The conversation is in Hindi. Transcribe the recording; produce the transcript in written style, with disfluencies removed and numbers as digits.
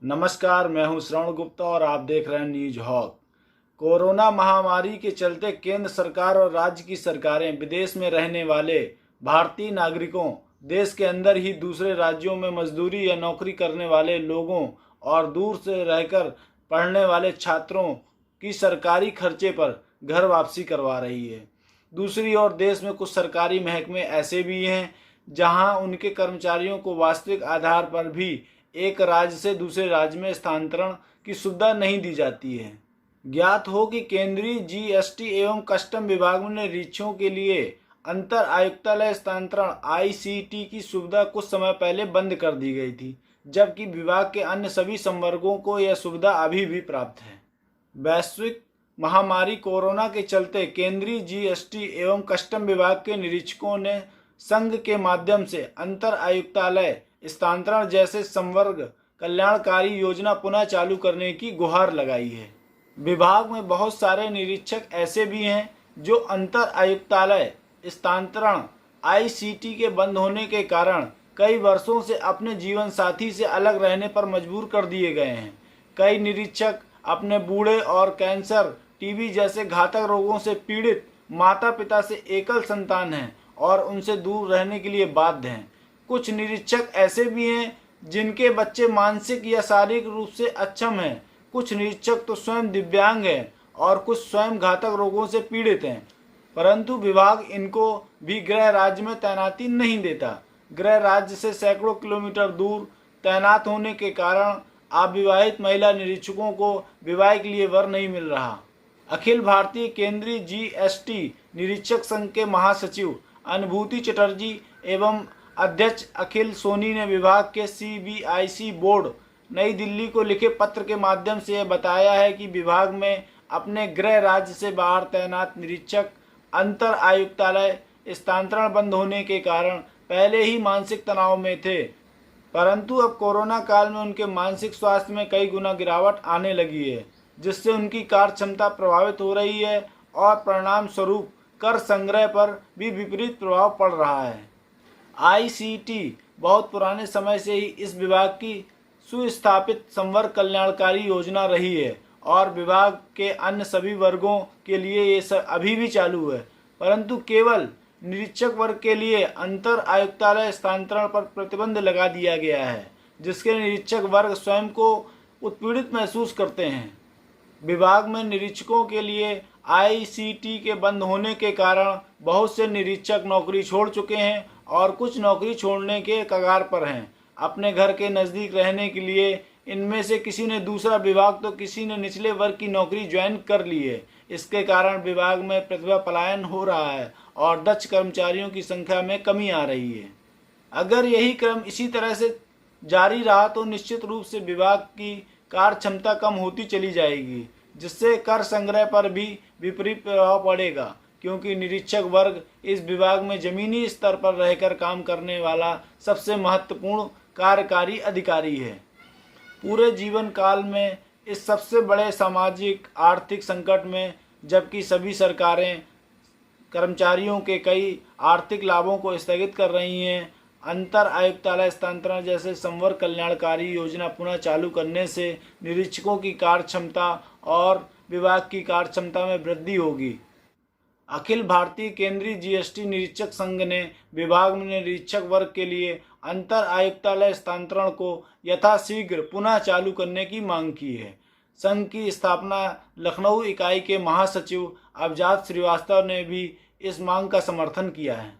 नमस्कार, मैं हूं श्रवण गुप्ता और आप देख रहे हैं न्यूज हॉक। कोरोना महामारी के चलते केंद्र सरकार और राज्य की सरकारें विदेश में रहने वाले भारतीय नागरिकों, देश के अंदर ही दूसरे राज्यों में मजदूरी या नौकरी करने वाले लोगों और दूर से रहकर पढ़ने वाले छात्रों की सरकारी खर्चे पर घर वापसी करवा रही है। दूसरी ओर देश में कुछ सरकारी महकमे ऐसे भी हैं जहां उनके कर्मचारियों को वास्तविक आधार पर भी एक राज्य से दूसरे राज्य में स्थानांतरण की सुविधा नहीं दी जाती है। ज्ञात हो कि केंद्रीय जीएसटी एवं कस्टम विभाग ने निरीक्षकों के लिए अंतर आयुक्तालय स्थानांतरण आईसीटी की सुविधा कुछ समय पहले बंद कर दी गई थी, जबकि विभाग के अन्य सभी संवर्गों को यह सुविधा अभी भी प्राप्त है। वैश्विक महामारी कोरोना के चलते केंद्रीय जीएसटी एवं कस्टम विभाग के निरीक्षकों ने संघ के माध्यम से अंतर आयुक्तालय स्थानांतरण जैसे संवर्ग कल्याणकारी योजना पुनः चालू करने की गुहार लगाई है। विभाग में बहुत सारे निरीक्षक ऐसे भी हैं जो अंतर आयुक्तालय स्थानांतरण आईसीटी के बंद होने के कारण कई वर्षों से अपने जीवन साथी से अलग रहने पर मजबूर कर दिए गए हैं। कई निरीक्षक अपने बूढ़े और कैंसर, टीबी जैसे घातक रोगों से पीड़ित माता पिता से एकल संतान हैं और उनसे दूर रहने के लिए बाध्य हैं। कुछ निरीक्षक ऐसे भी हैं जिनके बच्चे मानसिक या शारीरिक रूप से अक्षम हैं। कुछ निरीक्षक तो स्वयं दिव्यांग हैं और कुछ स्वयं घातक रोगों से पीड़ित हैं, परंतु विभाग इनको भी गृह राज्य में तैनाती नहीं देता। गृह राज्य से सैकड़ों किलोमीटर दूर तैनात होने के कारण अविवाहित महिला निरीक्षकों को विवाह के लिए वर नहीं मिल रहा। अखिल भारतीय केंद्रीय जीएसटी निरीक्षक संघ के महासचिव अनुभूति चटर्जी एवं अध्यक्ष अखिल सोनी ने विभाग के सीबीआईसी बोर्ड नई दिल्ली को लिखे पत्र के माध्यम से यह बताया है कि विभाग में अपने गृह राज्य से बाहर तैनात निरीक्षक अंतर आयुक्तालय स्थानांतरण बंद होने के कारण पहले ही मानसिक तनाव में थे, परंतु अब कोरोना काल में उनके मानसिक स्वास्थ्य में कई गुना गिरावट आने लगी है, जिससे उनकी कार्य क्षमता प्रभावित हो रही है और परिणाम स्वरूप कर संग्रह पर भी विपरीत प्रभाव पड़ रहा है। आईसीटी बहुत पुराने समय से ही इस विभाग की सुस्थापित संवर्ग कल्याणकारी योजना रही है और विभाग के अन्य सभी वर्गों के लिए ये सब अभी भी चालू है, परंतु केवल निरीक्षक वर्ग के लिए अंतर आयुक्तालय स्थानांतरण पर प्रतिबंध लगा दिया गया है, जिसके निरीक्षक वर्ग स्वयं को उत्पीड़ित महसूस करते हैं। विभाग में निरीक्षकों के लिए आईसीटी के बंद होने के कारण बहुत से निरीक्षक नौकरी छोड़ चुके हैं और कुछ नौकरी छोड़ने के कगार पर हैं। अपने घर के नज़दीक रहने के लिए इनमें से किसी ने दूसरा विभाग तो किसी ने निचले वर्ग की नौकरी ज्वाइन कर ली है। इसके कारण विभाग में प्रतिभा पलायन हो रहा है और दक्ष कर्मचारियों की संख्या में कमी आ रही है। अगर यही क्रम इसी तरह से जारी रहा तो निश्चित रूप से विभाग की कार्य क्षमता कम होती चली जाएगी, जिससे कर संग्रह पर भी विपरीत प्रभाव पड़ेगा, क्योंकि निरीक्षक वर्ग इस विभाग में जमीनी स्तर पर रहकर काम करने वाला सबसे महत्वपूर्ण कार्यकारी अधिकारी है। पूरे जीवन काल में इस सबसे बड़े सामाजिक आर्थिक संकट में, जबकि सभी सरकारें कर्मचारियों के कई आर्थिक लाभों को स्थगित कर रही हैं, अंतर आयुक्तालय स्थानांतरण जैसे संवर्ग कल्याणकारी योजना पुनः चालू करने से निरीक्षकों की कार्य क्षमता और विभाग की कार्य क्षमता में वृद्धि होगी। अखिल भारतीय केंद्रीय जीएसटी निरीक्षक संघ ने विभाग में निरीक्षक वर्ग के लिए अंतर आयुक्तालय स्थानांतरण को यथाशीघ्र पुनः चालू करने की मांग की है। संघ की स्थापना लखनऊ इकाई के महासचिव अवजात श्रीवास्तव ने भी इस मांग का समर्थन किया है।